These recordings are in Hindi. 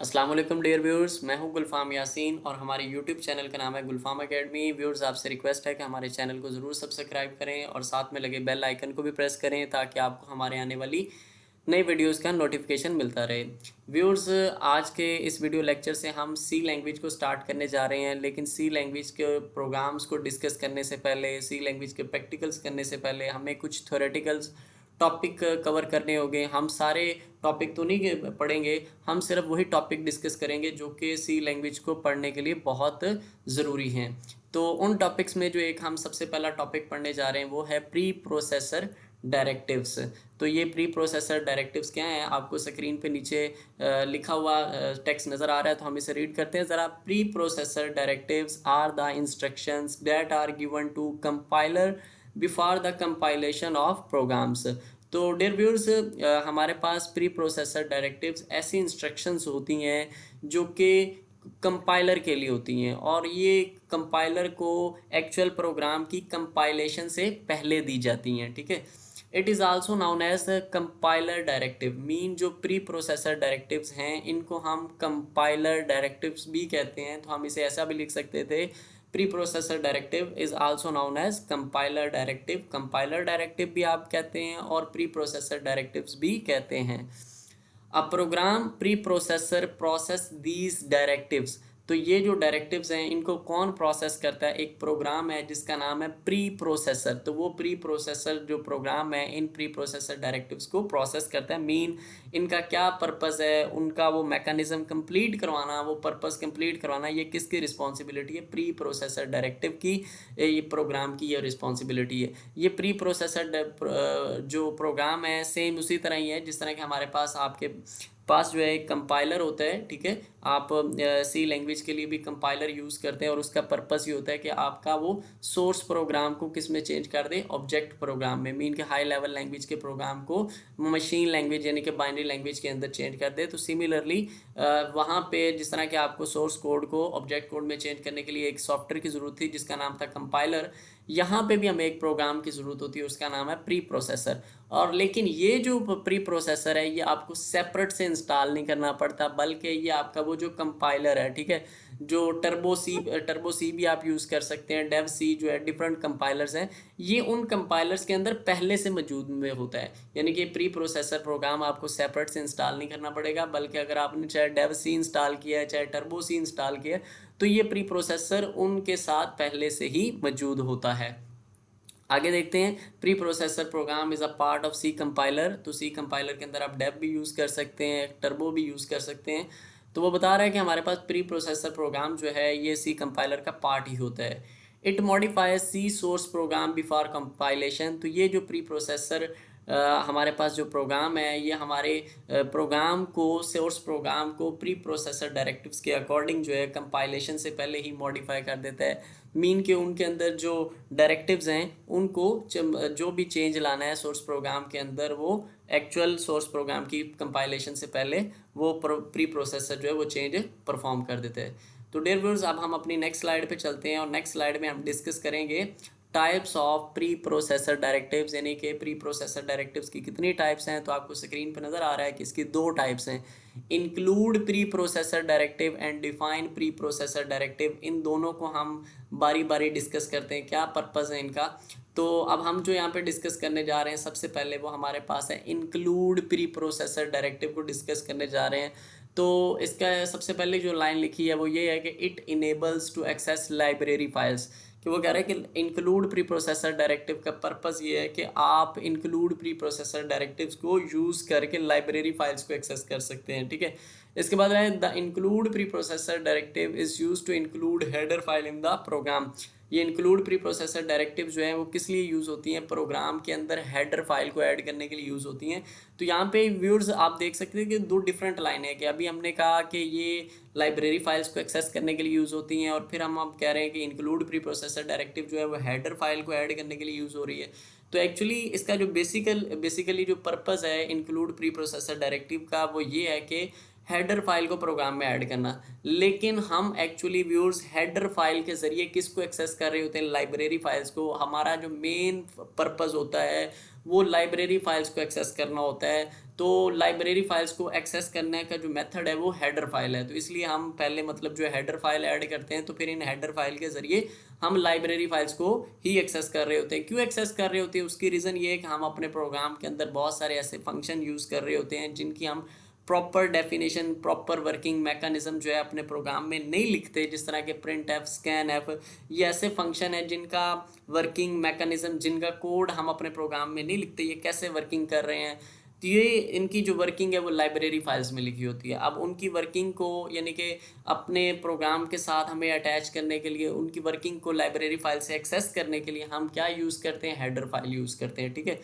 अस्सलाम वालेकुम डियर व्यूअर्स, मैं हूं गुलफाम यासीन और हमारे यूट्यूब चैनल का नाम है गुलफाम एकेडमी। व्यूअर्स, आपसे रिक्वेस्ट है कि हमारे चैनल को ज़रूर सब्सक्राइब करें और साथ में लगे बेल आइकन को भी प्रेस करें ताकि आपको हमारे आने वाली नई वीडियोस का नोटिफिकेशन मिलता रहे। व्यूअर्स, आज के इस वीडियो लेक्चर से हम सी लैंग्वेज को स्टार्ट करने जा रहे हैं, लेकिन सी लैंग्वेज के प्रोग्राम्स को डिस्कस करने से पहले, सी लैंग्वेज के प्रैक्टिकल्स करने से पहले हमें कुछ थ्योरेटिकल्स टॉपिक कवर करने होंगे। हम सारे टॉपिक तो नहीं पढ़ेंगे, हम सिर्फ वही टॉपिक डिस्कस करेंगे जो कि सी लैंग्वेज को पढ़ने के लिए बहुत ज़रूरी हैं। तो उन टॉपिक्स में जो एक हम सबसे पहला टॉपिक पढ़ने जा रहे हैं वो है प्री प्रोसेसर डायरेक्टिव्स। तो ये प्री प्रोसेसर डायरेक्टिव्स क्या हैं, आपको स्क्रीन पे नीचे लिखा हुआ टेक्स्ट नज़र आ रहा है, तो हम इसे रीड करते हैं ज़रा। Preprocessor directives are the instructions that are given to compiler before the compilation of programs. तो डियर व्यूअर्स, हमारे पास प्री प्रोसेसर डायरेक्टिव्स ऐसी इंस्ट्रक्शंस होती हैं जो कि कंपाइलर के लिए होती हैं, और ये कंपाइलर को एक्चुअल प्रोग्राम की कंपाइलेशन से पहले दी जाती हैं। ठीक है, it is also known as compiler directive. Mean जो प्री प्रोसेसर डायरेक्टिव्स हैं इनको हम कंपाइलर डायरेक्टिव्स भी कहते हैं। तो हम इसे ऐसा भी लिख सकते थे, preprocessor directive is also known as compiler directive. Compiler directive भी आप कहते हैं और प्री प्रोसेसर डायरेक्टिव्स भी कहते हैं। A program preprocessor process these directives. तो ये जो डायरेक्टिव्स हैं इनको कौन प्रोसेस करता है? एक प्रोग्राम है जिसका नाम है प्री प्रोसेसर। तो वो प्री प्रोसेसर जो प्रोग्राम है इन प्री प्रोसेसर डायरेक्टिव्स को प्रोसेस करता है। मीन इनका क्या पर्पस है, उनका वो मैकेनिज्म कंप्लीट करवाना, वो पर्पस कंप्लीट करवाना, ये किसकी रिस्पॉन्सिबिलिटी है? प्री प्रोसेसर डायरेक्टिव की, ये प्रोग्राम की ये रिस्पॉन्सिबिलिटी है। ये प्री प्रोसेसर जो प्रोग्राम है सेम उसी तरह ही है जिस तरह के हमारे पास आपके पास जो है एक कंपाइलर होता है। ठीक है, आप सी लैंग्वेज के लिए भी कंपाइलर यूज़ करते हैं और उसका पर्पस ये होता है कि आपका वो सोर्स प्रोग्राम को किस में चेंज कर दे, ऑब्जेक्ट प्रोग्राम में। मीन के हाई लेवल लैंग्वेज के प्रोग्राम को मशीन लैंग्वेज यानी कि बाइनरी लैंग्वेज के अंदर चेंज कर दे। तो सिमिलरली वहाँ पे जिस तरह के आपको सोर्स कोड को ऑब्जेक्ट कोड में चेंज करने के लिए एक सॉफ्टवेयर की ज़रूरत थी जिसका नाम था कंपाइलर, यहाँ पे भी हमें एक प्रोग्राम की ज़रूरत होती है, उसका नाम है प्री प्रोसेसर। और लेकिन ये जो प्री प्रोसेसर है ये आपको सेपरेट से इंस्टॉल नहीं करना पड़ता, बल्कि ये आपका वो जो कंपाइलर है, ठीक है, जो टर्बो सी भी आप यूज़ कर सकते हैं, डेव सी जो है, डिफरेंट कंपाइलर्स हैं, ये उन कंपाइलर्स के अंदर पहले से मौजूद में होता है। यानी कि प्री प्रोसेसर प्रोग्राम आपको सेपरेट से इंस्टॉल नहीं करना पड़ेगा, बल्कि अगर आपने चाहे डेव सी इंस्टॉल किया है चाहे टर्बो सी इंस्टॉल किया है तो ये प्री प्रोसेसर उनके साथ पहले से ही मौजूद होता है। आगे देखते हैं, preprocessor program is a part of C compiler. तो सी कंपाइलर के अंदर आप डेव भी यूज़ कर सकते हैं, टर्बो भी यूज़ कर सकते हैं। तो वो बता रहा है कि हमारे पास प्री प्रोसेसर प्रोग्राम जो है ये सी कंपाइलर का पार्ट ही होता है। It modifies C source program before compilation. तो ये जो प्री प्रोसेसर हमारे पास जो प्रोग्राम है ये हमारे प्रोग्राम को, सोर्स प्रोग्राम को प्री प्रोसेसर डायरेक्टिव्स के अकॉर्डिंग जो है कंपाइलेशन से पहले ही मॉडिफाई कर देता है। मीन के उनके अंदर जो डायरेक्टिव्स हैं उनको जो भी चेंज लाना है सोर्स प्रोग्राम के अंदर, वो एक्चुअल सोर्स प्रोग्राम की कंपाइलेशन से पहले वो प्री प्रोसेसर जो है वो चेंज परफॉर्म कर देते हैं। तो डियर व्यूअर्स, अब हम अपनी नेक्स्ट स्लाइड पे चलते हैं और नेक्स्ट स्लाइड में हम डिस्कस करेंगे types of pre processor directives, यानी कि प्री प्रोसेसर डायरेक्टिव्स की कितनी टाइप्स हैं। तो आपको स्क्रीन पर नज़र आ रहा है कि इसकी दो टाइप्स हैं, include preprocessor directive and define preprocessor directive. इन दोनों को हम बारी बारी डिस्कस करते हैं, क्या पर्पज़ है इनका। तो अब हम जो यहाँ पे डिस्कस करने जा रहे हैं सबसे पहले वो हमारे पास है इंक्लूड प्री प्रोसेसर डायरेक्टिव को डिस्कस करने जा रहे हैं। तो इसका सबसे पहले जो लाइन लिखी है वो ये है कि it enables to access library files. कि वो कह रहा है कि इंक्लूड प्री प्रोसेसर डायरेक्टिव का पर्पस ये है कि आप इंक्लूड प्री प्रोसेसर डायरेक्टिव्स को यूज़ करके लाइब्रेरी फाइल्स को एक्सेस कर सकते हैं। ठीक है, इसके बाद है the include preprocessor directive is use to include header file in the program. ये इंक्लूड प्री प्रोसेसर डायरेक्टिव जो है वो किस लिए यूज़ होती हैं? प्रोग्राम के अंदर हेडर फाइल को ऐड करने के लिए यूज़ होती हैं। तो यहाँ पे व्यूअर्स आप देख सकते हैं कि दो डिफरेंट लाइन है कि अभी हमने कहा कि ये लाइब्रेरी फाइल्स को एक्सेस करने के लिए यूज़ होती हैं, और फिर हम अब कह रहे हैं कि इंक्लूड प्री प्रोसेसर डायरेक्टिव जो है वो हेडर फाइल को ऐड करने के लिए यूज़ हो रही है। तो एक्चुअली इसका जो बेसिकली जो पर्पस है इंक्लूड प्री प्रोसेसर डायरेक्टिव का वो ये है कि हेडर फाइल को प्रोग्राम में ऐड करना। लेकिन हम एक्चुअली व्यूअर्स हेडर फाइल के ज़रिए किसको एक्सेस कर रहे होते हैं? लाइब्रेरी फाइल्स को। हमारा जो मेन पर्पस होता है वो लाइब्रेरी फाइल्स को एक्सेस करना होता है। तो लाइब्रेरी फाइल्स को एक्सेस करने का जो मेथड है वो हेडर फाइल है। तो इसलिए हम पहले मतलब जो है हेडर फाइल ऐड करते हैं, तो फिर इन हेडर फाइल के ज़रिए हम लाइब्रेरी फाइल्स को ही एक्सेस कर रहे होते हैं। क्यों एक्सेस कर रहे होते हैं, उसकी रीज़न ये है कि हम अपने प्रोग्राम के अंदर बहुत सारे ऐसे फंक्शन यूज़ कर रहे होते हैं जिनकी हम proper definition, proper working mechanism जो है अपने प्रोग्राम में नहीं लिखते। जिस तरह के प्रिंट एफ, स्कैन एफ, ये ऐसे फंक्शन है जिनका वर्किंग मैकेनिज्म, जिनका कोड हम अपने प्रोग्राम में नहीं लिखते, ये कैसे वर्किंग कर रहे हैं। तो ये इनकी जो वर्किंग है वो लाइब्रेरी फाइल्स में लिखी होती है। अब उनकी वर्किंग को यानी कि अपने प्रोग्राम के साथ हमें अटैच करने के लिए, उनकी वर्किंग को लाइब्रेरी फाइल से एक्सेस करने के लिए हम क्या यूज़ करते हैं, हेडर फाइल यूज़ करते हैं। ठीक है,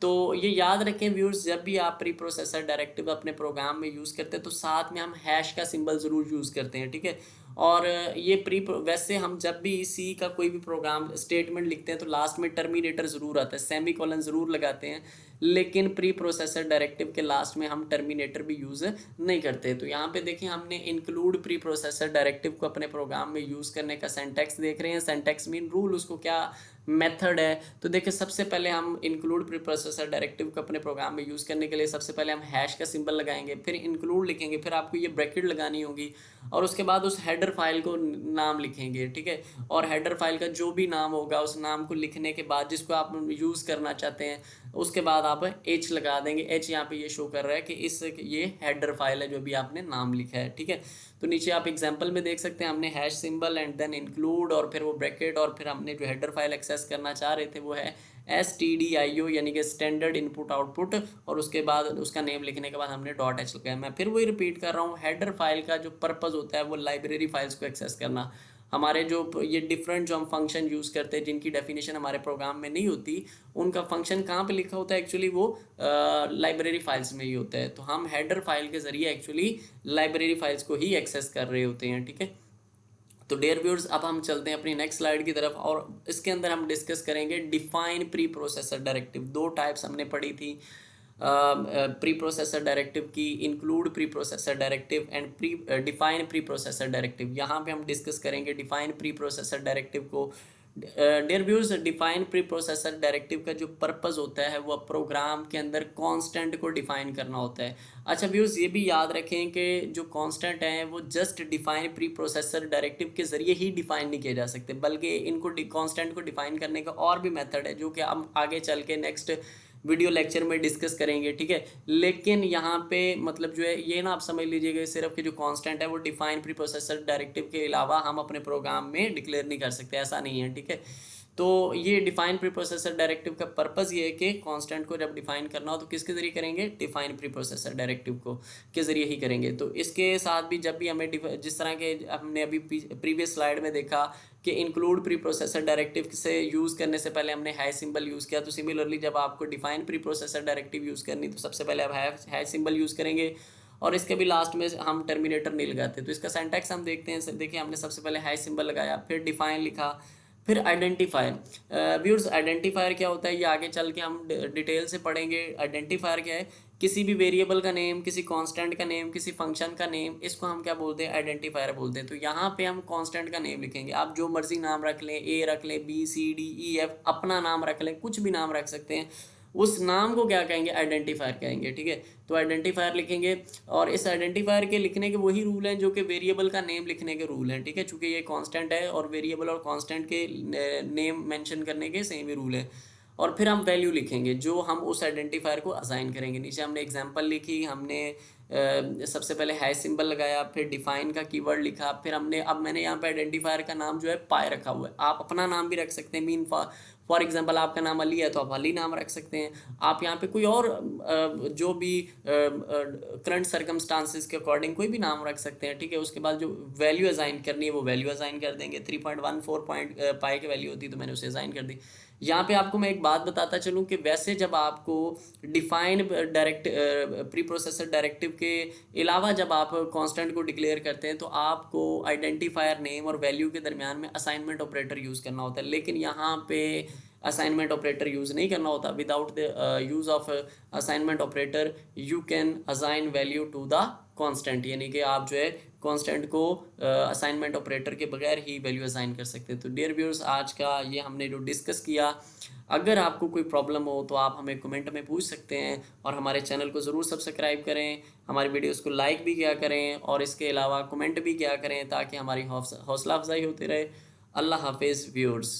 तो ये याद रखें व्यूअर्स, जब भी आप प्री प्रोसेसर डायरेक्टिव अपने प्रोग्राम में यूज़ करते हैं तो साथ में हम हैश का सिंबल ज़रूर यूज़ करते हैं। ठीक है, और ये वैसे हम जब भी सी का कोई भी प्रोग्राम स्टेटमेंट लिखते हैं तो लास्ट में टर्मिनेटर ज़रूर आता है, सेमी कॉलन ज़रूर लगाते हैं, लेकिन प्री प्रोसेसर डायरेक्टिव के लास्ट में हम टर्मिनेटर भी यूज़ नहीं करते। तो यहाँ पे देखिए हमने इंक्लूड प्री प्रोसेसर डायरेक्टिव को अपने प्रोग्राम में यूज़ करने का सिंटैक्स देख रहे हैं। सिंटैक्स मीन रूल, उसको क्या मेथड है। तो देखिए सबसे पहले हम इंक्लूड प्री प्रोसेसर डायरेक्टिव को अपने प्रोग्राम में यूज़ करने के लिए सबसे पहले हम हैश का सिंबल लगाएंगे, फिर इंक्लूड लिखेंगे, फिर आपको ये ब्रैकेट लगानी होगी और उसके बाद उस हेडर फाइल को नाम लिखेंगे। ठीक है, और हेडर फाइल का जो भी नाम होगा उस नाम को लिखने के बाद जिसको आप यूज़ करना चाहते हैं उसके बाद आप एच लगा देंगे। एच यहाँ पे ये शो कर रहा है कि ये हेडर फाइल है जो भी आपने नाम लिखा है। ठीक है, तो नीचे आप एग्जांपल में देख सकते हैं हमने hash symbol and then include और फिर वो ब्रैकेट और फिर हमने जो हेडर फाइल एक्सेस करना चाह रहे थे वो है STDIO यानी कि स्टैंडर्ड इनपुट आउटपुट, और उसके बाद उसका नेम लिखने के बाद हमने .h लगाया। मैं फिर वही रिपीट कर रहा हूँ, हेडर फाइल का जो पर्पज़ होता है वो लाइब्रेरी फाइल्स को एक्सेस करना। हमारे जो ये डिफरेंट जो हम फंक्शन यूज़ करते हैं जिनकी डेफिनेशन हमारे प्रोग्राम में नहीं होती, उनका फंक्शन कहाँ पे लिखा होता है, एक्चुअली वो लाइब्रेरी फाइल्स में ही होता है। तो हम हेडर फाइल के ज़रिए एक्चुअली लाइब्रेरी फाइल्स को ही एक्सेस कर रहे होते हैं। ठीक है, तो डियर व्यूअर्स अब हम चलते हैं अपनी नेक्स्ट स्लाइड की तरफ और इसके अंदर हम डिस्कस करेंगे डिफाइन प्री प्रोसेसर डायरेक्टिव। दो टाइप्स हमने पढ़ी थी प्री प्रोसेसर डायरेक्टिव की, include preprocessor directive and define preprocessor directive. यहाँ पे हम डिस्कस करेंगे डिफाइन प्री प्रोसेसर डायरेक्टिव को। Dear viewers, define preprocessor directive का जो पर्पज़ होता है वो प्रोग्राम के अंदर कांस्टेंट को डिफाइन करना होता है। अच्छा व्यूअर्स, ये भी याद रखें कि जो कांस्टेंट हैं वो just define preprocessor directive के ज़रिए ही डिफाइन नहीं किए जा सकते, बल्कि इनको कांस्टेंट को डिफाइन करने का और भी मेथड है जो कि हम आगे चल के नेक्स्ट वीडियो लेक्चर में डिस्कस करेंगे। ठीक है, लेकिन यहाँ पे मतलब जो है ये ना आप समझ लीजिएगा सिर्फ कि जो कांस्टेंट है वो डिफाइन प्री प्रोसेसर डायरेक्टिव के अलावा हम अपने प्रोग्राम में डिक्लेयर नहीं कर सकते, ऐसा नहीं है। ठीक है, तो ये डिफाइन प्री प्रोसेसर डायरेक्टिव का पर्पज़ ये है कि कांस्टेंट को जब डिफाइन करना हो तो किसके ज़रिए करेंगे, डिफाइन प्री प्रोसेसर डायरेक्टिव को के ज़रिए ही करेंगे। तो इसके साथ भी जब भी हमें जिस तरह के हमने अभी प्रीवियस स्लाइड में देखा कि इंक्लूड प्री प्रोसेसर डायरेक्टिव से यूज़ करने से पहले हमने हैश सिंबल यूज़ किया, तो सिमिलरली जब आपको define preprocessor directive use करनी तो सबसे पहले आप हैश सिंबल यूज़ करेंगे और इसके भी लास्ट में हम टर्मिनेटर नहीं लगाते। तो इसका सिंटैक्स हम देखते हैं। देखिए हमने सबसे पहले हैश सिंबल लगाया, फिर डिफाइन लिखा, फिर आइडेंटिफायर। व्यूअर्स, आइडेंटिफायर क्या होता है ये आगे चल के हम डिटेल से पढ़ेंगे। आइडेंटिफायर क्या है, किसी भी वेरिएबल का नेम, किसी कांस्टेंट का नेम, किसी फंक्शन का नेम, इसको हम क्या बोलते हैं, आइडेंटिफायर बोलते हैं। तो यहाँ पे हम कांस्टेंट का नेम लिखेंगे, आप जो मर्जी नाम रख लें, ए रख लें, BCDEF, अपना नाम रख लें, कुछ भी नाम रख सकते हैं, उस नाम को क्या कहेंगे, आइडेंटिफायर कहेंगे। ठीक है, तो आइडेंटिफायर लिखेंगे और इस आइडेंटिफायर के लिखने के वही रूल हैं जो कि वेरिएबल का नेम लिखने के रूल हैं। ठीक है, चूंकि ये कांस्टेंट है और वेरिएबल और कांस्टेंट के नेम मेंशन करने के सेम ही रूल है। और फिर हम वैल्यू लिखेंगे जो हम उस आइडेंटिफायर को असाइन करेंगे। नीचे हमने एग्जांपल लिखी, हमने सबसे पहले हैश सिंबल लगाया, फिर डिफाइन का कीवर्ड लिखा, फिर अब मैंने यहाँ पे आइडेंटिफायर का नाम जो है पाई रखा हुआ है। आप अपना नाम भी रख सकते हैं, मीन फॉर एग्जांपल आपका नाम अली है तो आप अली नाम रख सकते हैं। आप यहाँ पे कोई और जो भी करंट सर्कमस्टांसिस के अकॉर्डिंग कोई भी नाम रख सकते हैं। ठीक है, उसके बाद जो वैल्यू असाइन करनी है वो वैल्यू असाइन कर देंगे। 3.14 पाई की वैल्यू होती है तो मैंने उसे असाइन कर दी। यहाँ पे आपको मैं एक बात बताता चलूँ कि वैसे जब आपको डिफाइन प्री प्रोसेसर डायरेक्टिव के अलावा जब आप कांस्टेंट को डिक्लेयर करते हैं तो आपको आइडेंटिफायर नेम और वैल्यू के दरमियान में असाइनमेंट ऑपरेटर यूज़ करना होता है, लेकिन यहाँ पे असाइनमेंट ऑपरेटर यूज़ नहीं करना होता। Without the use of assignment operator you can assign value to the constant, यानी कि आप जो है कांस्टेंट को असाइनमेंट ऑपरेटर के बगैर ही वैल्यू असाइन कर सकते हैं। तो डियर व्यूअर्स, आज का ये हमने जो डिस्कस किया, अगर आपको कोई प्रॉब्लम हो तो आप हमें कमेंट में पूछ सकते हैं, और हमारे चैनल को ज़रूर सब्सक्राइब करें, हमारी वीडियोस को लाइक भी किया करें, और इसके अलावा कमेंट भी किया करें ताकि हमारी हौसला अफजाई होती रहे। अल्लाह हाफिज़ व्यूअर्स।